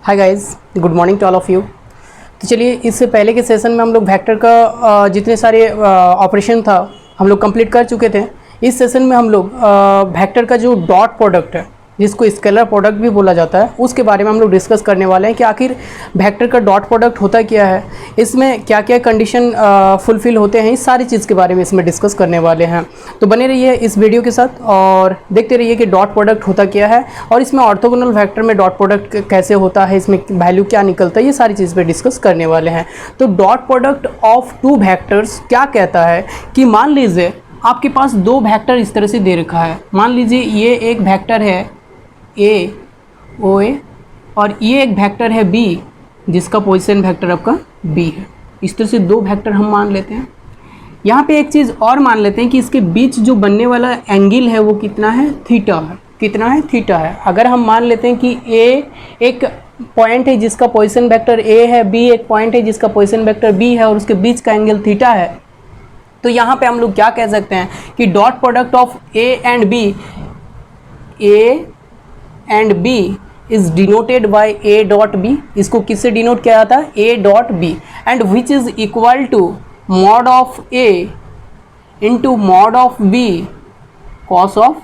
Hi guys, good morning to all of you. तो चलिए, इससे पहले के सेशन में हम लोग वेक्टर का जितने सारे ऑपरेशन था हम लोग कंप्लीट कर चुके थे। इस सेशन में हम लोग वेक्टर का जो डॉट प्रोडक्ट है, जिसको स्केलर प्रोडक्ट भी बोला जाता है, उसके बारे में हम लोग डिस्कस करने वाले हैं कि आखिर वेक्टर का डॉट प्रोडक्ट होता क्या है, इसमें क्या क्या कंडीशन फुलफ़िल होते हैं, इस सारी चीज़ के बारे में इसमें डिस्कस करने वाले हैं। तो बने रहिए इस वीडियो के साथ और देखते रहिए कि डॉट प्रोडक्ट होता क्या है और इसमें ऑर्थोगोनल वेक्टर में डॉट प्रोडक्ट कैसे होता है, इसमें वैल्यू क्या निकलता है, ये सारी चीज़ पे डिस्कस करने वाले हैं। तो dot product of two vectors क्या कहता है कि मान लीजिए आपके पास दो वेक्टर इस तरह से दे रखा है। मान लीजिए ये एक वेक्टर है ए ओ ए और ये एक वेक्टर है बी, जिसका पोजीशन वेक्टर आपका बी है। इस तरह से दो वेक्टर हम मान लेते हैं। यहाँ पे एक चीज़ और मान लेते हैं कि इसके बीच जो बनने वाला एंगल है वो कितना है, थीटा है। कितना है, थीटा है। अगर हम मान लेते हैं कि ए एक पॉइंट है जिसका पोजीशन वेक्टर ए है, बी एक पॉइंट है जिसका पोजीशन वेक्टर बी है और उसके बीच का एंगल थीटा है, तो यहाँ पे हम लोग क्या कह सकते हैं कि dot product of A and B, A and B is denoted by A dot B. इसको किससे डिनोट किया जाता है, A dot B, and which is equal to mod of A into mod of B cos of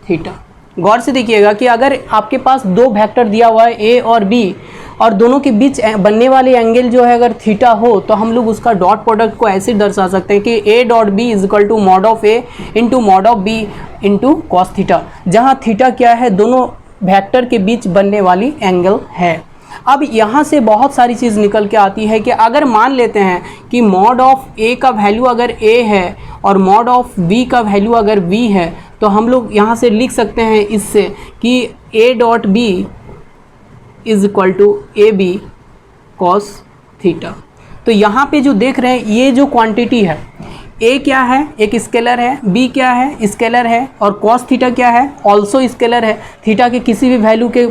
theta. गौर से देखिएगा कि अगर आपके पास दो वेक्टर दिया हुआ है ए और बी और दोनों के बीच बनने वाले एंगल जो है अगर थीटा हो, तो हम लोग उसका डॉट प्रोडक्ट को ऐसे दर्शा सकते हैं कि a dot b is equal to mod of A into mod of b into cos theta, जहाँ थीटा क्या है, दोनों वेक्टर के बीच बनने वाली एंगल है। अब यहाँ से बहुत सारी चीज़ निकल के आती है कि अगर मान लेते हैं कि मॉड ऑफ ए का वैल्यू अगर ए है और मॉड ऑफ बी का वैल्यू अगर बी है, तो हम लोग यहाँ से लिख सकते हैं इससे कि a dot b is equal to a b cos theta. तो यहाँ पे जो देख रहे हैं ये जो क्वांटिटी है, ए क्या है, एक स्केलर है, बी क्या है, स्केलर है, और कॉस थीटा क्या है, ऑल्सो स्केलर है। थीटा के किसी भी वैल्यू के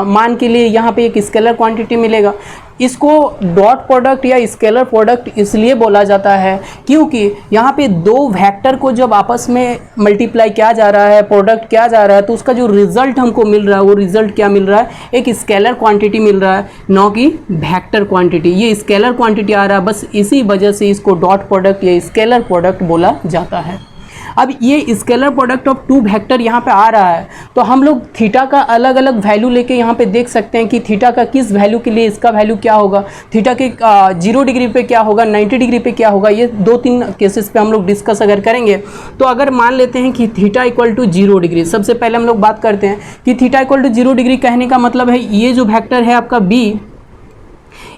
मान के लिए यहाँ पे एक स्केलर क्वांटिटी मिलेगा। इसको डॉट प्रोडक्ट या स्केलर प्रोडक्ट इसलिए बोला जाता है क्योंकि यहाँ पे दो वेक्टर को जब आपस में मल्टीप्लाई किया जा रहा है, प्रोडक्ट किया जा रहा है, तो उसका जो रिजल्ट हमको मिल रहा है वो रिजल्ट क्या मिल रहा है, एक स्केलर क्वांटिटी मिल रहा है, न कि वेक्टर क्वांटिटी। ये स्केलर क्वांटिटी आ रहा है, बस इसी वजह से इसको डॉट प्रोडक्ट या स्केलर प्रोडक्ट बोला जाता है। अब ये scalar product of two vector यहाँ पे आ रहा है, तो हम लोग थीटा का अलग अलग वैल्यू लेके यहाँ पे देख सकते हैं कि थीटा का किस वैल्यू के लिए इसका वैल्यू क्या होगा, थीटा के 0 डिग्री पे क्या होगा, 90 डिग्री पे क्या होगा। ये 2-3 केसेस पे हम लोग डिस्कस अगर करेंगे, तो अगर मान लेते हैं कि थीटा इक्वल टू 0 डिग्री, सबसे पहले हम लोग बात करते हैं कि थीटा इक्वल टू 0 डिग्री कहने का मतलब है ये जो वेक्टर है आपका बी,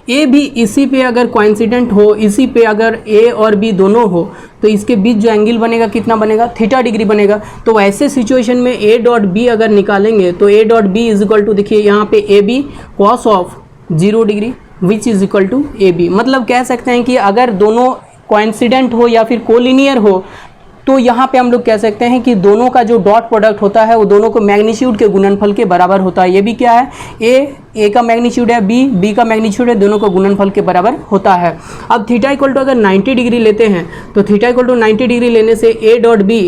ए भी इसी पे अगर कोइंसिडेंट हो, इसी पे अगर ए और बी दोनों हो, तो इसके बीच जो एंगल बनेगा कितना बनेगा, थीटा डिग्री बनेगा। तो ऐसे सिचुएशन में ए डॉट बी अगर निकालेंगे तो a dot b is equal to, देखिए यहाँ पे a b cos of 0 degree which is equal to a b. मतलब कह सकते हैं कि अगर दोनों कोइंसिडेंट हो या फिर कोलिनियर हो, तो यहाँ पे हम लोग कह सकते हैं कि दोनों का जो डॉट प्रोडक्ट होता है वो दोनों को मैग्नीट्यूड के गुणनफल के बराबर होता है। ये भी क्या है, ए का मैग्नीट्यूड है, बी का मैग्नीट्यूड है, दोनों को गुणनफल के बराबर होता है। अब थीटा इक्वल टू अगर 90 डिग्री लेते हैं, तो थीटा इक्वल टू 90 डिग्री लेने से ए डॉट बी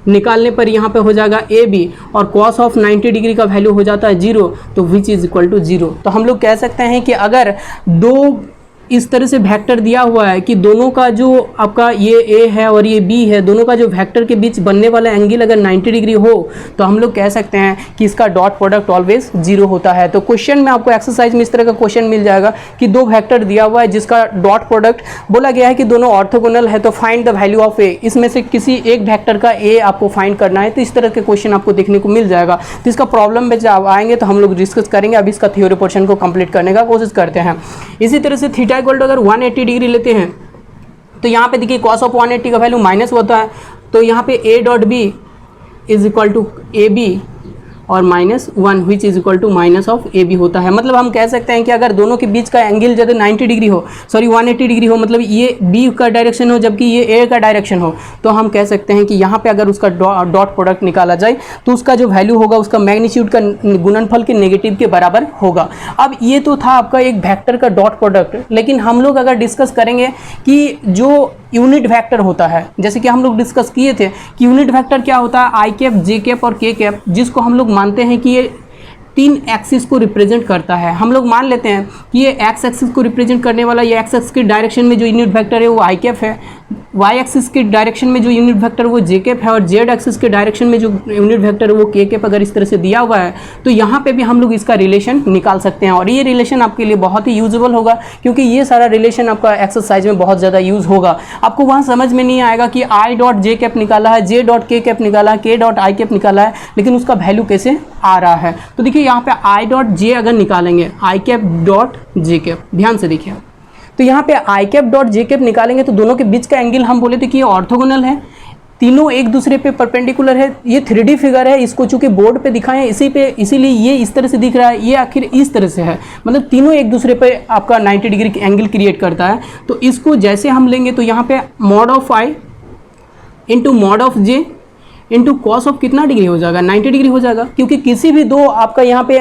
निकालने पर यहाँ पे हो जाएगा ए बी, और कॉस ऑफ 90 डिग्री का वैल्यू हो जाता है 0, तो विच इज इक्वल टू 0। तो हम लोग कह सकते हैं कि अगर दो इस तरह से वेक्टर दिया हुआ है कि दोनों का जो आपका ये ए है और ये बी है, दोनों का जो वेक्टर के बीच बनने वाला एंगल अगर 90 डिग्री हो, तो हम लोग कह सकते हैं कि इसका डॉट प्रोडक्ट ऑलवेज 0 होता है। तो क्वेश्चन में आपको एक्सरसाइज में इस तरह का क्वेश्चन मिल जाएगा कि दो वेक्टर दिया हुआ है जिसका डॉट प्रोडक्ट बोला गया है कि दोनों ऑर्थोगोनल है, तो फाइंड द वैल्यू ऑफ ए। इसमें से किसी एक वेक्टर का ए आपको फाइंड करना है, तो इस तरह के क्वेश्चन आपको देखने को मिल जाएगा। तो इसका प्रॉब्लम में जब आएंगे तो हम लोग डिस्कस करेंगे। अभी इसका थ्योरी पोर्शन को कंप्लीट करने का कोशिश करते हैं। इसी तरह से थीटा इक्वल टू अगर 180 डिग्री लेते हैं, तो यहाँ पे देखिए कॉस ऑफ 180 का वैल्यू माइनस होता है, तो यहाँ पे a dot b is equal to a b और -1 which is equal to minus of a b होता है। मतलब हम कह सकते हैं कि अगर दोनों के बीच का एंगल यदि 90 डिग्री हो, सॉरी 180 डिग्री हो, मतलब ये बी का डायरेक्शन हो जबकि ये ए का डायरेक्शन हो, तो हम कह सकते हैं कि यहाँ पे अगर उसका डॉट प्रोडक्ट निकाला जाए तो उसका जो वैल्यू होगा उसका मैग्नीट्यूड का गुणनफल के नेगेटिव के बराबर होगा। अब ये तो था आपका एक वेक्टर का डॉट प्रोडक्ट, लेकिन हम लोग अगर डिस्कस करेंगे कि जो यूनिट वेक्टर होता है, जैसे कि हम लोग डिस्कस किए थे कि यूनिट वेक्टर क्या होता है, आई कैप, जे कैप और के कैप, जिसको हम लोग मानते हैं कि ये तीन एक्सिस को रिप्रेजेंट करता है। हम लोग मान लेते हैं कि ये एक्स एक्सिस को रिप्रेजेंट करने वाला, ये एक्स एक्सिस की डायरेक्शन में जो यूनिट वेक्टर है वो आई कैप है, वाई एक्सिस की डायरेक्शन में जो यूनिट वेक्टर वो जे कैप है, और जेड एक्सिस के डायरेक्शन में जो यूनिट वेक्टर है वो के कैप अगर इस तरह से दिया हुआ है तो यहाँ पे भी हम लोग इसका रिलेशन निकाल सकते हैं। और ये रिलेशन आपके लिए बहुत ही यूजेबल होगा, क्योंकि ये सारा रिलेशन आपका एक्सरसाइज में बहुत ज़्यादा यूज़ होगा। आपको वहाँ समझ में नहीं आएगा कि आई डॉट जे कैप निकाला है, जे डॉट के कैप निकाला है, के डॉट आई कैप निकाला है, लेकिन उसका वैल्यू कैसे आ रहा है। तो देखिए यहाँ पे आई डॉट जे अगर निकालेंगे, आई कैप डॉट जे कैप, ध्यान से देखिए, तो यहाँ पे आई कैप डॉट जे कैप निकालेंगे तो दोनों के बीच का एंगल हम बोले थे कि ये ऑर्थोगोनल है, तीनों एक दूसरे पे परपेंडिकुलर है। ये 3D फिगर है, इसको चूंकि बोर्ड पे दिखाएं इसीलिए ये इस तरह से दिख रहा है, ये आखिर इस तरह से है, मतलब तीनों एक दूसरे पे आपका 90 डिग्री एंगल क्रिएट करता है। तो इसको जैसे हम लेंगे तो यहाँ पे mod of I into mod of J into cos of कितना डिग्री हो जाएगा, 90 डिग्री हो जाएगा, क्योंकि किसी भी दो आपका यहाँ पे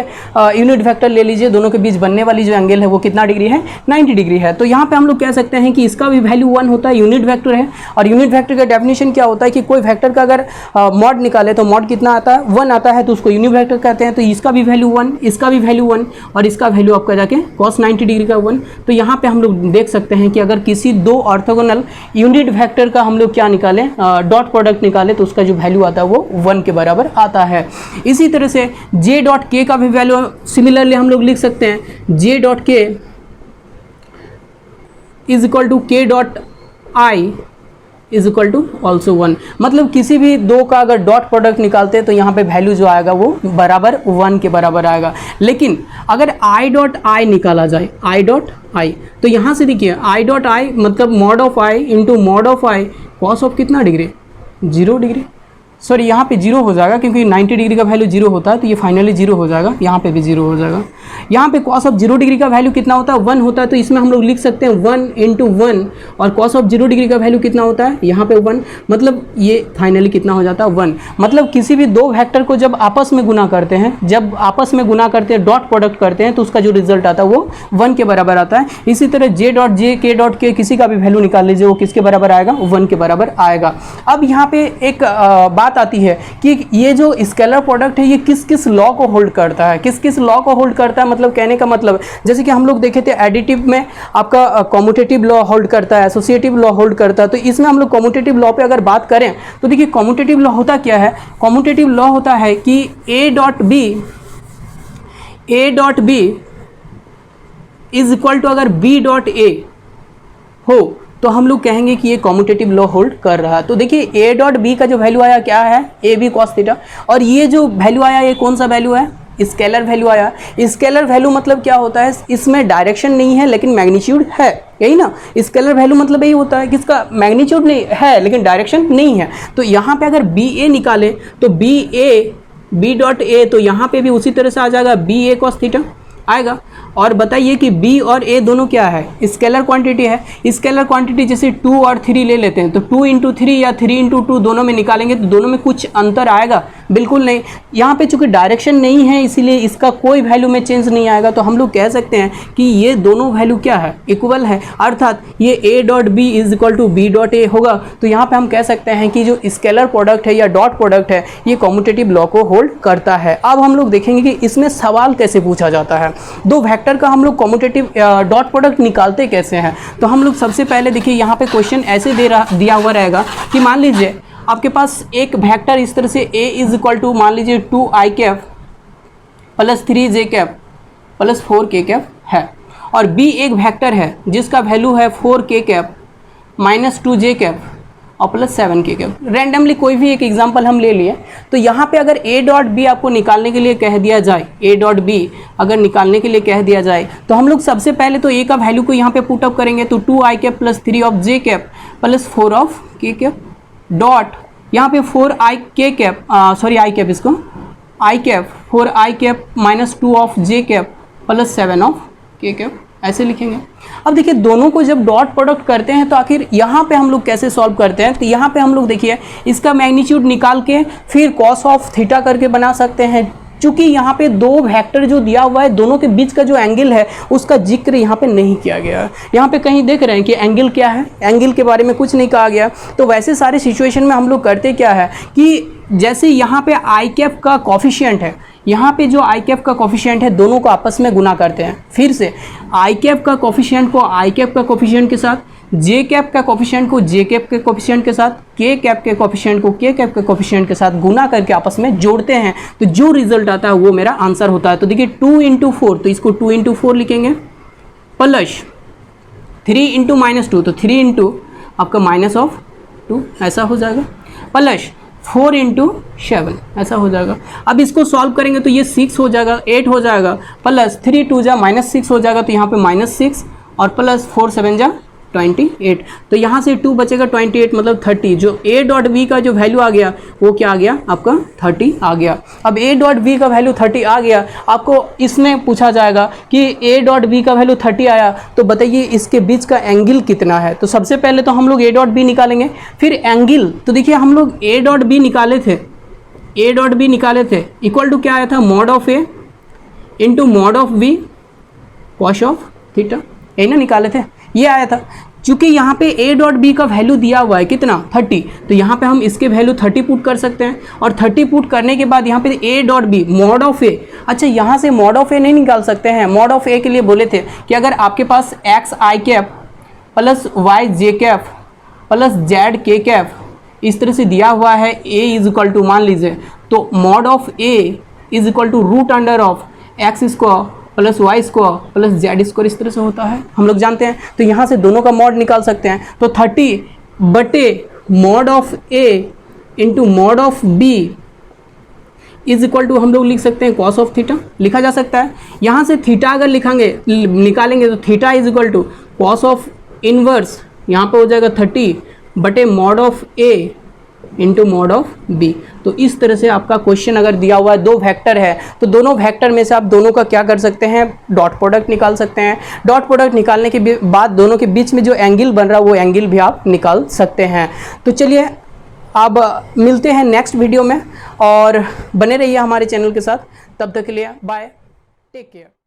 यूनिट वेक्टर ले लीजिए, दोनों के बीच बनने वाली जो एंगल है वो कितना डिग्री है, 90 डिग्री है। तो यहाँ पे हम लोग कह सकते हैं कि इसका भी वैल्यू 1 होता है, यूनिट वेक्टर है। और यूनिट वेक्टर का डेफिनेशन क्या होता है कि कोई वेक्टर का अगर मॉड निकाले तो मॉड कितना आता है, 1 आता है, तो उसको यूनिट वेक्टर कहते हैं। तो इसका भी वैल्यू 1, इसका भी वैल्यू 1, और इसका वैल्यू आपका जाके कॉस 90 डिग्री का 1। तो यहाँ पे हम लोग देख सकते हैं कि अगर किसी दो ऑर्थोगोनल यूनिट वेक्टर का हम लोग क्या निकालें, डॉट प्रोडक्ट निकाले, तो उसका जो वैल्यू आता है वो 1 के बराबर आता है। इसी तरह से जे डॉट के का भी वैल्यू सिमिलरली हम लोग लिख सकते हैं, j dot k is equal to k dot i is equal to also 1। मतलब किसी भी दो का अगर डॉट प्रोडक्ट निकालते हैं तो यहाँ पे वैल्यू जो आएगा वो बराबर 1 के बराबर आएगा। लेकिन अगर आई डॉट आई निकाला जाए, आई डॉट आई, तो यहाँ से देखिए आई डॉट आई मतलब mod of I into mod of I cos of कितना डिग्री, 0 डिग्री, सॉरी यहाँ पे 0 हो जाएगा, क्योंकि 90 डिग्री का वैल्यू 0 होता है, तो ये फाइनली 0 हो जाएगा, यहाँ पे भी 0 हो जाएगा। यहाँ पे कॉस ऑफ 0 डिग्री का वैल्यू कितना होता है, 1 होता है, तो इसमें हम लोग लिख सकते हैं 1 इंटू 1, और कॉस ऑफ 0 डिग्री का वैल्यू कितना होता है, यहाँ पे 1, मतलब ये फाइनली कितना हो जाता है 1। मतलब किसी भी दो वेक्टर को जब आपस में गुना करते हैं, डॉट प्रोडक्ट करते हैं, तो उसका जो रिजल्ट आता है वो 1 के बराबर आता है। इसी तरह जे डॉट जे, के डॉट के, किसी का भी वैल्यू निकाल लीजिए, वो किसके बराबर आएगा, 1 के बराबर आएगा। अब यहाँ पे एक बात आती है कि ये जो स्केलर प्रोडक्ट है ये किस किस लॉ को होल्ड करता है, किस किस लॉ को होल्ड करता है। मतलब कहने का मतलब जैसे कि हम लोग देखे थे एडिटिव में आपका कॉम्यूटेटिव लॉ होल्ड करता है, एसोसिएटिव लॉ होल्ड करता है। तो इसमें हम लोग कॉम्यूटेटिव लॉ पे अगर बात करें तो देखिए कॉम्यूटेटिव लॉ होता क्या है, कॉम्यूटेटिव लॉ होता है कि a dot b is equal to अगर बी डॉट ए हो तो हम लोग कहेंगे कि ये कॉम्यूटेटिव लॉ होल्ड कर रहा है। तो देखिए ए डॉट बी का जो वैल्यू आया क्या है, ए बी कॉस थीटा, और ये जो वैल्यू आया ये कौन सा वैल्यू है, स्केलर वैल्यू आया। स्केलर वैल्यू मतलब क्या होता है, इसमें डायरेक्शन नहीं है लेकिन मैग्नीट्यूड है, यही ना। स्केलर वैल्यू मतलब यही होता है कि इसका मैग्नीट्यूड नहीं है लेकिन डायरेक्शन नहीं है। तो यहाँ पे अगर बी ए निकाले तो बी डॉट ए, तो यहाँ पे भी उसी तरह से आ जाएगा बी ए कॉस थीटा आएगा। और बताइए कि b और a दोनों क्या है, स्केलर क्वांटिटी है। स्केलर क्वांटिटी जैसे 2 और 3 ले लेते हैं तो 2 इंटू 3 या 3 इंटू 2 दोनों में निकालेंगे तो दोनों में कुछ अंतर आएगा, बिल्कुल नहीं। यहाँ पे चूंकि डायरेक्शन नहीं है इसीलिए इसका कोई वैल्यू में चेंज नहीं आएगा। तो हम लोग कह सकते हैं कि ये दोनों वैल्यू क्या है, इक्वल है, अर्थात ये a dot b is equal to b dot a होगा। तो यहाँ पे हम कह सकते हैं कि जो स्केलर प्रोडक्ट है या डॉट प्रोडक्ट है ये कॉम्यूटेटिव लॉ को होल्ड करता है। अब हम लोग देखेंगे कि इसमें सवाल कैसे पूछा जाता है, दो वेक्टर का हम लोग कॉम्यूटेटिव डॉट प्रोडक्ट निकालते कैसे हैं। तो हम लोग सबसे पहले देखिए यहाँ पे क्वेश्चन ऐसे दिया हुआ रहेगा कि मान लीजिए आपके पास एक वेक्टर इस तरह से a इज इक्वल टू मान लीजिए 2 I cap plus 3 J cap plus 4 के कैप है, और b एक वेक्टर है जिसका वैल्यू है 4 के कैप माइनस 2 जे कैप और प्लस 7 के कैप। रैंडमली कोई भी एक एग्जांपल हम ले लिए। तो यहाँ पे अगर a डॉट बी आपको निकालने के लिए कह दिया जाए, a डॉट बी अगर निकालने के लिए कह दिया जाए तो हम लोग सबसे पहले तो a का वैल्यू को यहाँ पे पुट अप करेंगे। तो 2 I cap plus 3 of J cap plus 4 of K cap dot यहाँ पे 4 I K cap I cap इसको I cap 4 I cap minus 2 of J cap plus 7 of K cap, ऐसे लिखेंगे। अब देखिए दोनों को जब डॉट प्रोडक्ट करते हैं तो आखिर यहाँ पे हम लोग कैसे सॉल्व करते हैं। तो यहाँ पे हम लोग देखिए इसका मैग्नीट्यूड निकाल के फिर कॉस ऑफ थीटा करके बना सकते हैं। चूंकि यहाँ पे दो वेक्टर जो दिया हुआ है दोनों के बीच का जो एंगल है उसका जिक्र यहाँ पे नहीं किया गया है। यहाँ पे कहीं देख रहे हैं कि एंगल क्या है, एंगल के बारे में कुछ नहीं कहा गया। तो वैसे सारे सिचुएशन में हम लोग करते क्या है कि जैसे यहाँ पे आई कैप का कॉफिशिएंट है, यहाँ पे जो आई कैप का कोफिशिएंट है दोनों को आपस में गुना करते हैं। फिर से आई कैप का कोफिशिएंट को आई कैप का कोफिशिएंट के साथ, जे कैप का कोफिशिएंट को जे कैप के कोफिशिएंट के साथ, के कैप के कोफिशिएंट को के कैप के कोफिशिएंट के साथ गुना करके आपस में जोड़ते हैं, तो जो रिजल्ट आता है वो मेरा आंसर होता है। तो देखिए 2 इंटू 4, तो इसको 2 इंटू 4 लिखेंगे, प्लस 3 इंटू -2, तो 3 इंटू आपका -2 ऐसा हो जाएगा, प्लस 4 इंटू 7 ऐसा हो जाएगा। अब इसको सॉल्व करेंगे तो ये 6 हो जाएगा, 8 हो जाएगा, प्लस 3 2 जा -6 हो जाएगा, तो यहाँ पे -6 और प्लस 4 7 जा 28, तो यहाँ से 2 बचेगा, 28 मतलब 30। जो a डॉट b का जो वैल्यू आ गया वो क्या आ गया आपका 30 आ गया। अब a डॉट b का वैल्यू 30 आ गया, आपको इसमें पूछा जाएगा कि a डॉट b का वैल्यू 30 आया तो बताइए इसके बीच का एंगल कितना है। तो सबसे पहले तो हम लोग a डॉट b निकालेंगे, फिर एंगल। तो देखिए हम लोग a डॉट b निकाले थे, इक्वल टू क्या आया था, mod of a into mod of b cos of theta, यही ना निकाले थे, ये आया था। चूंकि यहाँ पे a डॉट बी का वैल्यू दिया हुआ है कितना 30, तो यहाँ पे हम इसके वैल्यू 30 पुट कर सकते हैं, और 30 पुट करने के बाद यहाँ पे a dot b mod of a, अच्छा यहाँ से मॉड ऑफ a नहीं निकाल सकते हैं। मॉड ऑफ a के लिए बोले थे कि अगर आपके पास x आई कैप प्लस y जे कैप प्लस z के कैप इस तरह से दिया हुआ है, a इज इक्वल टू मान लीजिए, तो mod of a is equal to root under of x square plus y square plus z square, इस तरह से होता है, हम लोग जानते हैं। तो यहाँ से दोनों का मॉड निकाल सकते हैं, तो 30 बटे mod of a into mod of b is equal to हम लोग लिख सकते हैं कॉस ऑफ थीटा, लिखा जा सकता है। यहाँ से थीटा अगर निकालेंगे तो theta is equal to cos of inverse, यहाँ पे हो जाएगा 30 बटे mod of a into mod of b। तो इस तरह से आपका क्वेश्चन अगर दिया हुआ है, दो वेक्टर है, तो दोनों वेक्टर में से आप दोनों का क्या कर सकते हैं, डॉट प्रोडक्ट निकाल सकते हैं। डॉट प्रोडक्ट निकालने के बाद दोनों के बीच में जो एंगल बन रहा है वो एंगल भी आप निकाल सकते हैं। तो चलिए अब मिलते हैं नेक्स्ट वीडियो में, और बने रहिए हमारे चैनल के साथ। तब तक के लिए बाय, टेक केयर।